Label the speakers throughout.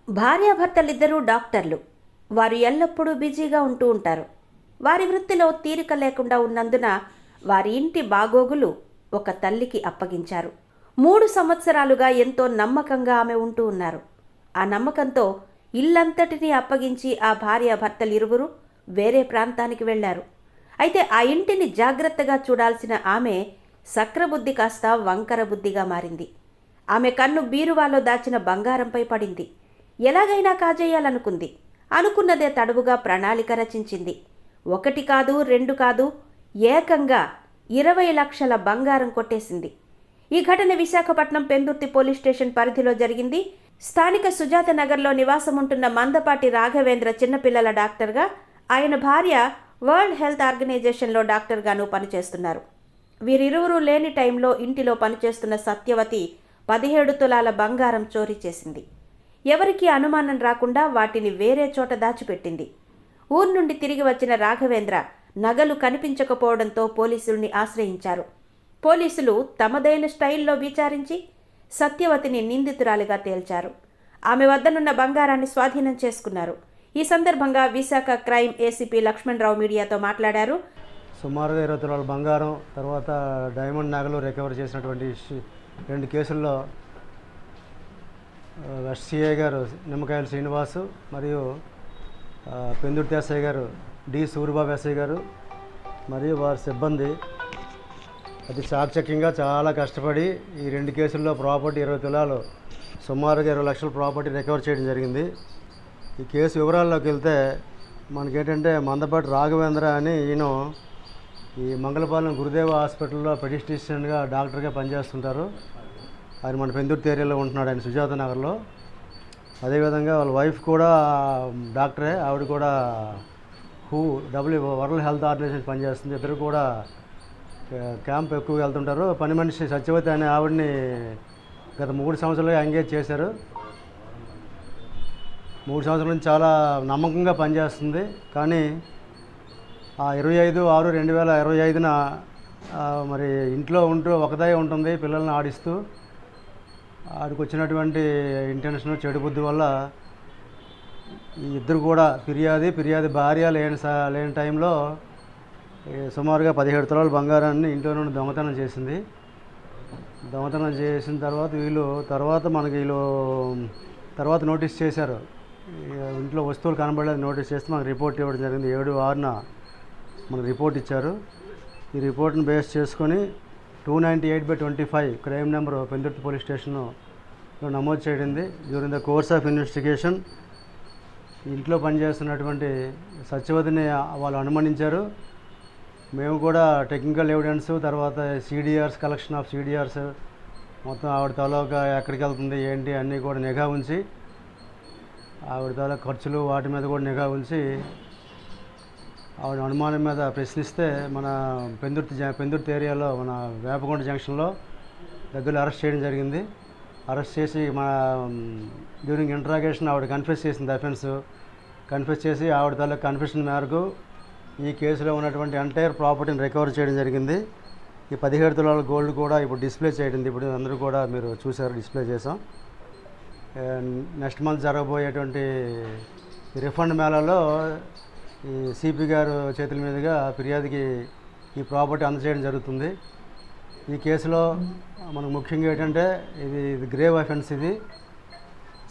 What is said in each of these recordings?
Speaker 1: భార్యాభర్తలిద్దరూ డాక్టర్లు. వారు ఎల్లప్పుడూ బిజీగా ఉంటూ ఉంటారు. వారి వృత్తిలో తీరిక లేకుండా ఉన్నందున వారి ఇంటి బాగోగులు ఒక తల్లికి అప్పగించారు. 3 సంవత్సరాలుగా ఎంతో నమ్మకంగా ఆమె ఉంటూ ఉన్నారు. ఆ నమ్మకంతో ఇల్లంతటినీ అప్పగించి ఆ భార్యాభర్తలిరువురు వేరే ప్రాంతానికి వెళ్లారు. అయితే ఆ ఇంటిని జాగ్రత్తగా చూడాల్సిన ఆమె సక్రబుద్ధి కాస్త వంకర బుద్ధిగా మారింది. ఆమె కన్ను బీరువాలో దాచిన బంగారంపై పడింది. ఎలాగైనా కాజేయాలనుకుంది. అనుకున్నదే తడువుగా ప్రణాళిక రచించింది. 1 కాదు 2 కాదు, ఏకంగా 20 లక్షల బంగారం కొట్టేసింది. ఈ ఘటన విశాఖపట్నం పెందుర్తి పోలీస్ స్టేషన్ పరిధిలో జరిగింది. స్థానిక సుజాత నగర్లో నివాసముంటున్న మందపాటి రాఘవేంద్ర చిన్నపిల్లల డాక్టర్గా, ఆయన భార్య వరల్డ్ హెల్త్ ఆర్గనైజేషన్లో డాక్టర్గాను పనిచేస్తున్నారు. వీరిరువురు లేని టైంలో ఇంటిలో పనిచేస్తున్న సత్యవతి 17 తులాల బంగారం చోరీ చేసింది. ఎవరికీ అనుమానం రాకుండా వాటిని వేరే చోట దాచిపెట్టింది. ఊరు నుండి తిరిగి వచ్చిన రాఘవేంద్ర నగలు కనిపించకపోవడంతో పోలీసుల్ని ఆశ్రయించారు. పోలీసులు తమదైన స్టైల్లో విచారించి సత్యవతిని నిందితురాలిగా తేల్చారు. ఆమె వద్దనున్న బంగారాన్ని స్వాధీనం చేసుకున్నారు. ఈ సందర్భంగా విశాఖ క్రైమ్ ఏసీపీ లక్ష్మణరావు మీడియాతో మాట్లాడారు.
Speaker 2: సుమారుగా 20 తులాల బంగారం, తర్వాత డైమండ్ నగలు రికవర్ చేసినటువంటి 2 కేసుల్లో ఎస్సీఐ గారు నిమ్మకాయల శ్రీనివాసు మరియు పెందుర్తి ఎస్ఐ గారు డి సూరిబాబు ఎస్ఐ గారు మరియు వారి సిబ్బంది అతి చాకచక్యంగా చాలా కష్టపడి ఈ 2 కేసుల్లో ప్రాపర్టీ 20 తులాలు సుమారుగా 20 లక్షల ప్రాపర్టీ రికవర్ చేయడం జరిగింది. ఈ కేసు వివరాల్లోకి వెళ్తే మనకేంటంటే మందపాటి రాఘవేంద్ర అని ఈయన ఈ మంగళపాలెం గురుదేవ హాస్పిటల్లో పెడిస్ట్రిషియన్గా డాక్టర్గా పనిచేస్తుంటారు. ఆయన మన పెందుర్తి ఏరియాలో ఉంటున్నాడు, ఆయన సుజాత నగర్లో. అదేవిధంగా వాళ్ళ వైఫ్ కూడా డాక్టరే, ఆవిడ కూడా వరల్డ్ హెల్త్ ఆర్గనైజేషన్ పనిచేస్తుంది. ఇద్దరు కూడా క్యాంప్ ఎక్కువగా వెళ్తుంటారు. పని మనిషి సత్యవతి అనే ఆవిడని గత 3 సంవత్సరాలుగా ఎంగేజ్ చేశారు. 3 సంవత్సరాల నుంచి చాలా నమ్మకంగా పనిచేస్తుంది. కానీ 25/6/2025న మరి ఇంట్లో ఉంటూ ఒకదే ఉంటుంది, పిల్లల్ని ఆడిస్తూ. ఆడికి వచ్చినటువంటి ఇంటెన్షన్, చెడు బుద్ధి వల్ల ఈ ఇద్దరు కూడా ఫిర్యాది భార్య లేని టైంలో సుమారుగా 17 తులాల బంగారాన్ని ఇంట్లో నుండి దొంగతనం చేసింది. దొంగతనం చేసిన తర్వాత తర్వాత నోటీస్ చేశారు. ఇంట్లో వస్తువులు కనబడలేదు నోటీస్ చేస్తే మనకు రిపోర్ట్ ఇవ్వడం జరిగింది. 7/6న మనకు రిపోర్ట్ ఇచ్చారు. ఈ రిపోర్ట్ని బేస్ చేసుకొని 298/25 క్రైమ్ నెంబర్ పెందుర్తి పోలీస్ స్టేషన్లో నమోదు చేయడింది. During the course of investigation ఇంట్లో పనిచేస్తున్నటువంటి సత్యవతిని వాళ్ళు అనుమానించారు. మేము కూడా టెక్నికల్ ఎవిడెన్స్, తర్వాత కలెక్షన్ ఆఫ్ సిడిఆర్స్ మొత్తం ఆవిడ తాలూకా ఎక్కడికి వెళ్తుంది ఏంటి అన్నీ కూడా నిఘా ఉంచి, ఆవిడ తాలూకా ఖర్చులు వాటి మీద కూడా నిఘా ఉంచి ఆవిడ అనుమానం మీద ప్రశ్నిస్తే మన పెందుర్తి ఏరియాలో మన వేపకొండ జంక్షన్లో దగ్గరలో అరెస్ట్ చేయడం జరిగింది. అరెస్ట్ చేసి డ్యూరింగ్ ఇంట్రాగేషన్ ఆవిడ కన్ఫెస్ చేసింది. కన్ఫెస్ చేసి ఆవిడ తాలూకా కన్ఫెషన్ మేరకు ఈ కేసులో ఉన్నటువంటి ఎంటైర్ ప్రాపర్టీని రికవర్ చేయడం జరిగింది. ఈ 17 తులాల గోల్డ్ కూడా ఇప్పుడు డిస్ప్లే చేయడం, ఇప్పుడు అందరూ కూడా మీరు చూసారు, డిస్ప్లే చేసాం. నెక్స్ట్ మంత్ జరగబోయేటువంటి రిఫండ్ మేళాలో ఈ సిపి గారు చేతుల మీదుగా ఫిర్యాదుకి ఈ ప్రాపర్టీ అందజేయడం జరుగుతుంది. ఈ కేసులో మనకు ముఖ్యంగా ఏంటంటే ఇది గ్రేవ్ అఫెన్స్. ఇది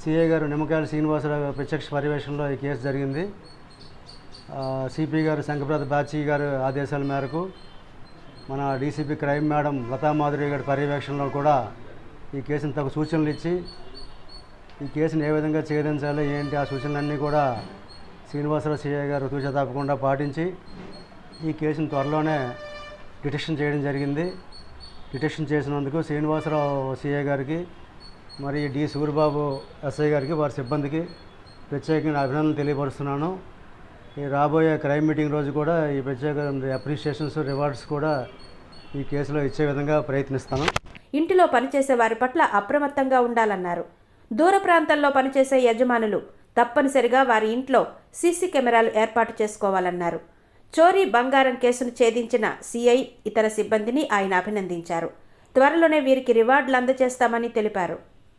Speaker 2: సిఐ గారు నిమ్మకాయల శ్రీనివాసరావు ప్రత్యక్ష పర్యవేక్షణలో ఈ కేసు జరిగింది. సిపి గారు శంకరప్రసాద్ బాచి గారు ఆదేశాల మేరకు మన డీసీపీ క్రైమ్ మేడం లతామాధురి గారి పర్యవేక్షణలో కూడా ఈ కేసుని తగు సూచనలు ఇచ్చి ఈ కేసుని ఏ విధంగా ఛేదించాలి ఏంటి ఆ సూచనలన్నీ కూడా శ్రీనివాసరావు సిఐ గారు తూచా తప్పకుండా పాటించి ఈ కేసును త్వరలోనే డిటెక్షన్ చేయడం జరిగింది. డిటెక్షన్ చేసినందుకు శ్రీనివాసరావు సిఐ గారికి మరి డి సూరిబాబు ఎస్ఐ గారికి వారి సిబ్బందికి ప్రత్యేకంగా అభినందనలు తెలియపరుస్తున్నాను. ఈ రాబోయే క్రైమ్ మీటింగ్ రోజు కూడా ఈ ప్రత్యేక అప్రిషియేషన్స్, రివార్డ్స్ కూడా ఈ కేసులో ఇచ్చే విధంగా ప్రయత్నిస్తాను.
Speaker 1: ఇంటిలో పనిచేసే వారి పట్ల అప్రమత్తంగా ఉండాలన్నారు. దూర ప్రాంతాల్లో పనిచేసే యజమానులు తప్పనిసరిగా వారి ఇంట్లో సీసీ కెమెరాలు ఏర్పాటు చేసుకోవాలన్నారు. చోరీ బంగారం కేసును ఛేదించిన సిఐ, ఇతర సిబ్బందిని ఆయన అభినందించారు. త్వరలోనే వీరికి రివార్డులు అందజేస్తామని తెలిపారు.